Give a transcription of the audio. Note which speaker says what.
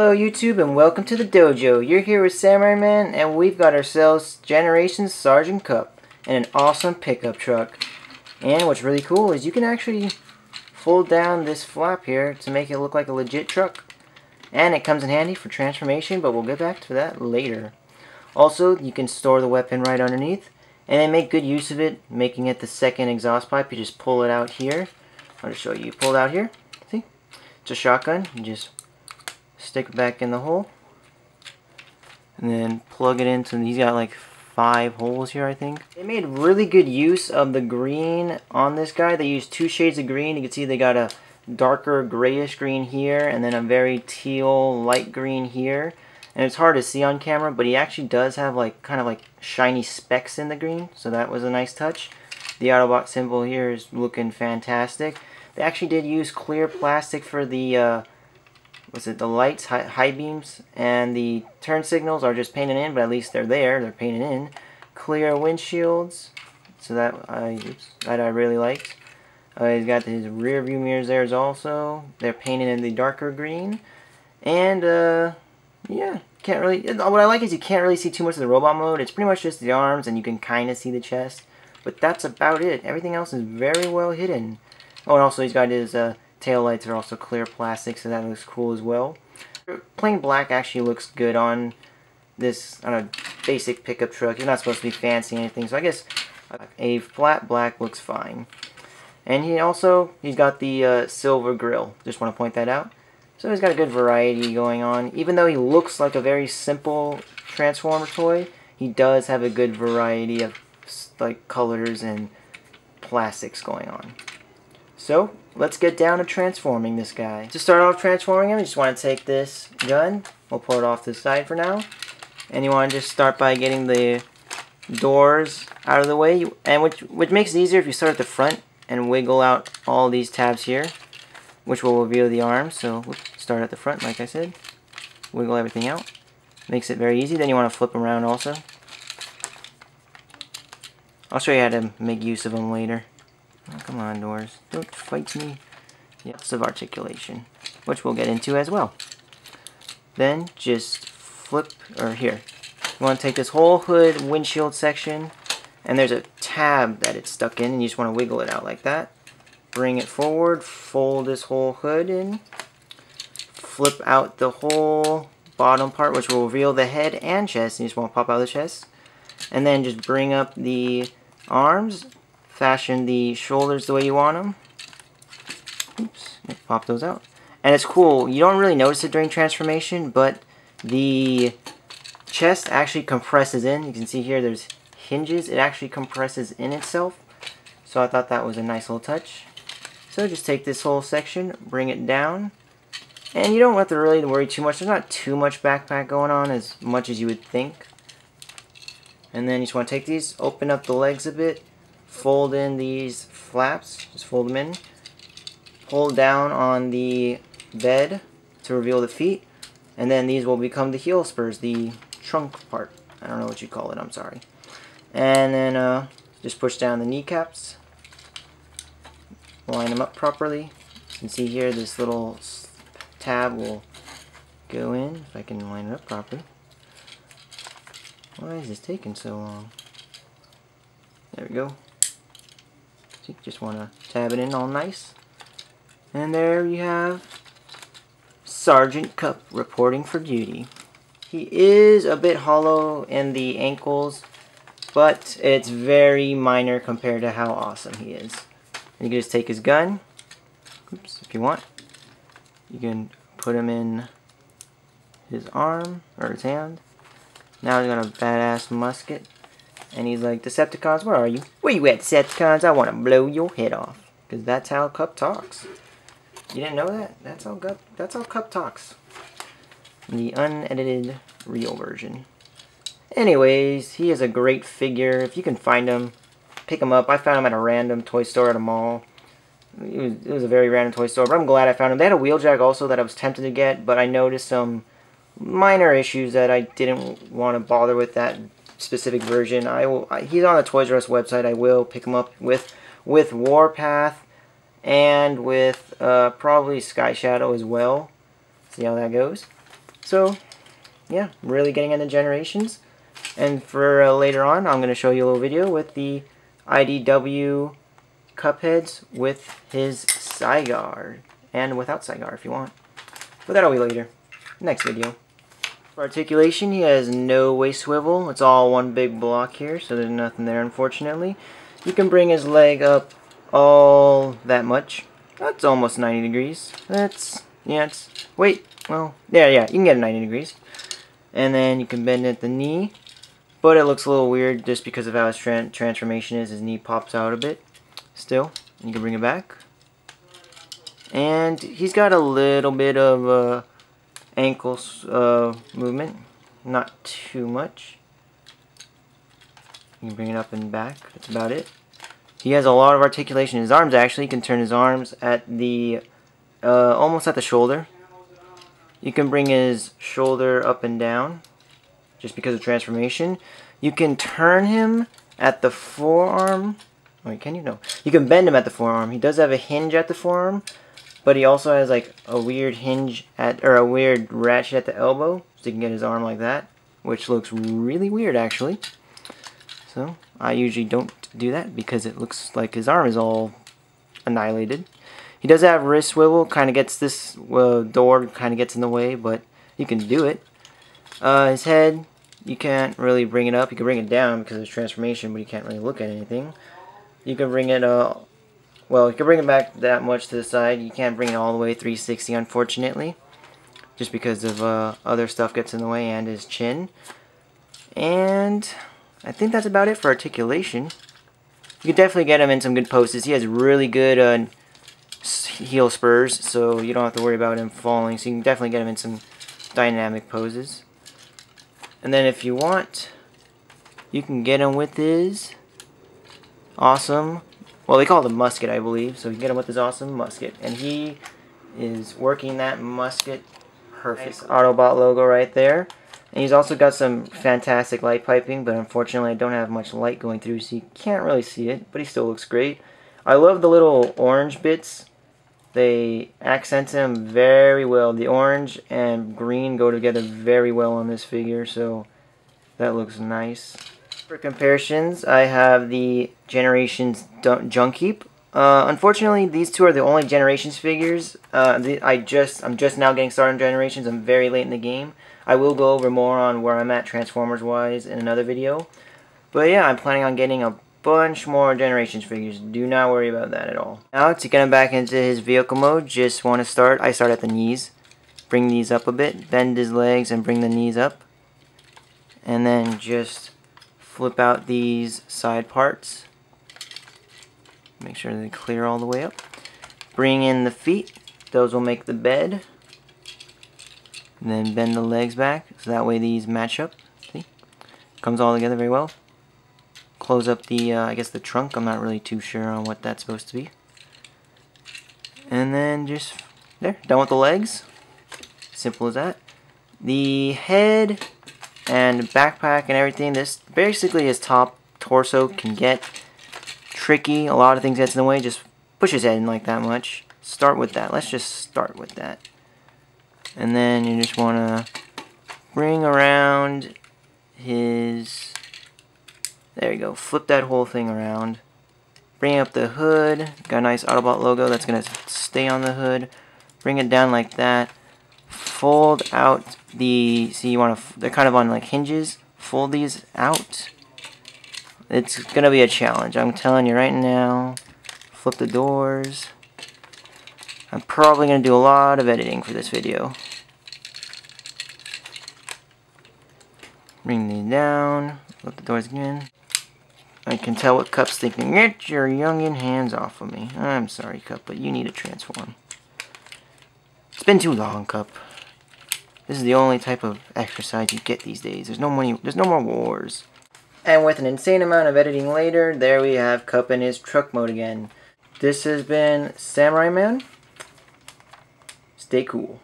Speaker 1: Hello YouTube and welcome to the dojo. You're here with Samurai Man and we've got ourselves Generation Sergeant Cup and an awesome pickup truck. And what's really cool is you can actually fold down this flap here to make it look like a legit truck. And it comes in handy for transformation, but we'll get back to that later. Also, you can store the weapon right underneath and then make good use of it, making it the second exhaust pipe. You just pull it out here. I'll just show you. Pull it out here. See? It's a shotgun. You just stick it back in the hole and then plug it into, he's got like 5 holes here I think. They made really good use of the green on this guy. They used 2 shades of green. You can see they got a darker grayish green here and then a very teal light green here. And it's hard to see on camera, but he actually does have like kind of like shiny specks in the green, so that was a nice touch. The Autobot symbol here is looking fantastic. They actually did use clear plastic for the the lights, high beams, and the turn signals are just painted in, but at least they're there, they're painted in. Clear windshields, so that I really liked. He's got his rear view mirrors there also. They're painted in the darker green. And yeah, can't really, what I like is you can't really see too much of the robot mode. It's pretty much just the arms and you can kind of see the chest, but that's about it. Everything else is very well hidden. Oh, and also he's got his tail lights are also clear plastic, so that looks cool as well. Plain black actually looks good on this basic pickup truck. It's not supposed to be fancy or anything, so I guess a flat black looks fine. And he's got the silver grill. Just want to point that out. So he's got a good variety going on. Even though he looks like a very simple Transformer toy, he does have a good variety of like colors and plastics going on. So, let's get down to transforming this guy. To start off transforming him, you just want to take this gun. We'll pull it off to the side for now. And you want to just start by getting the doors out of the way. And which makes it easier if you start at the front and wiggle out all these tabs here, which will reveal the arms. So, we'll start at the front, like I said. Wiggle everything out. Makes it very easy. Then you want to flip them around also. I'll show you how to make use of them later. Oh, come on, doors. Don't fight me. Lots of articulation, which we'll get into as well. Then just flip, or here. You want to take this whole hood windshield section, and there's a tab that it's stuck in, and you just want to wiggle it out like that. Bring it forward, fold this whole hood in, flip out the whole bottom part, which will reveal the head and chest, and you just want to pop out the chest. And then just bring up the arms. Fashion the shoulders the way you want them. Oops, pop those out. And it's cool, you don't really notice it during transformation, but the chest actually compresses in. You can see here there's hinges. It actually compresses in itself. So I thought that was a nice little touch. So just take this whole section, bring it down. And you don't have to really worry too much. There's not too much backpack going on as much as you would think. And then you just want to take these, open up the legs a bit. Fold in these flaps, just fold them in. Pull down on the bed to reveal the feet. And then these will become the heel spurs, the trunk part. I don't know what you call it, I'm sorry. And then just push down the kneecaps. Line them up properly. You can see here this little tab will go in, if I can line it up properly. Why is this taking so long? There we go. So you just want to tab it in all nice. And there you have Sergeant Cup reporting for duty. He is a bit hollow in the ankles, but it's very minor compared to how awesome he is. And you can just take his gun, oops, if you want. You can put him in his arm, or his hand. Now he's got a badass musket. And he's like, Decepticons, where are you? Where you at, Decepticons? I want to blow your head off. Because that's how Cup talks. You didn't know that? That's how Cup talks. The unedited real version. Anyways, he is a great figure. If you can find him, pick him up. I found him at a random toy store at a mall. It was a very random toy store, but I'm glad I found him. They had a wheeljack also that I was tempted to get, but I noticed some minor issues that I didn't want to bother with that specific version. He's on the Toys R Us website. I will pick him up with Warpath and with probably Sky Shadow as well. See how that goes. So, yeah, really getting into generations. And for later on, I'm going to show you a little video with the IDW Cupheads with his cy-gar. And without cy-gar if you want. But that'll be later. Next video. For articulation, he has no waist swivel. It's all one big block here, so there's nothing there, unfortunately. You can bring his leg up all that much. That's almost 90 degrees. That's, yeah, it's, wait, well, yeah, you can get it 90 degrees. And then you can bend at the knee, but it looks a little weird just because of how his transformation is. His knee pops out a bit. Still, you can bring it back. And he's got a little bit of ankle movement, not too much. You can bring it up and back. That's about it. He has a lot of articulation in his arms. Actually, you can turn his arms at the almost at the shoulder. You can bring his shoulder up and down, just because of transformation. You can turn him at the forearm. Wait, can you? No. You can bend him at the forearm. He does have a hinge at the forearm. But he also has like a weird hinge at, or a weird ratchet at the elbow, so you can get his arm like that, which looks really weird actually. So I usually don't do that because it looks like his arm is all annihilated. He does have wrist swivel, kind of gets this door kind of gets in the way, but you can do it. His head, you can't really bring it up. You can bring it down because of his transformation, but you can't really look at anything. You can bring it well, you can bring it back that much to the side. You can't bring it all the way 360, unfortunately, just because of other stuff gets in the way and his chin. And I think that's about it for articulation. You can definitely get him in some good poses. He has really good heel spurs, so you don't have to worry about him falling. So you can definitely get him in some dynamic poses. And then if you want, you can get him with his awesome, well, they call it a musket, I believe. So you can get him with his awesome musket. And he is working that musket perfect. Autobot logo right there. And he's also got some fantastic light piping, but unfortunately I don't have much light going through, so you can't really see it, but he still looks great. I love the little orange bits. They accent him very well. The orange and green go together very well on this figure, so that looks nice. For comparisons, I have the Generations Junk Heap. Unfortunately, these two are the only Generations figures. I'm just now getting started on Generations. I'm very late in the game. I will go over more on where I'm at Transformers-wise in another video. But yeah, I'm planning on getting a bunch more Generations figures. Do not worry about that at all. Now, to get him back into his vehicle mode, just want to start. I start at the knees. Bring these up a bit. Bend his legs and bring the knees up. And then just flip out these side parts. Make sure they clear all the way up. Bring in the feet. Those will make the bed. And then bend the legs back, so that way these match up. See? Comes all together very well. Close up the, I guess the trunk. I'm not really too sure on what that's supposed to be. And then just, there, done with the legs. Simple as that. The head and backpack and everything, this basically his top torso can get tricky. A lot of things gets in the way. Just push his head in like that much. Start with that. Let's just start with that. And then you just want to bring around his, there you go, flip that whole thing around. Bring up the hood. Got a nice Autobot logo that's going to stay on the hood. Bring it down like that. Fold out the, see, you want to, they're kind of on like hinges. Fold these out. It's going to be a challenge, I'm telling you right now. Flip the doors. I'm probably going to do a lot of editing for this video. Bring these down. Flip the doors again. I can tell what Cup's thinking. Get your youngin' hands off of me. I'm sorry, Cup, but you need to transform. It's been too long, Cup. This is the only type of exercise you get these days. There's no more wars. And with an insane amount of editing later, there we have Cup in his truck mode again. This has been Samurai Man. Stay cool.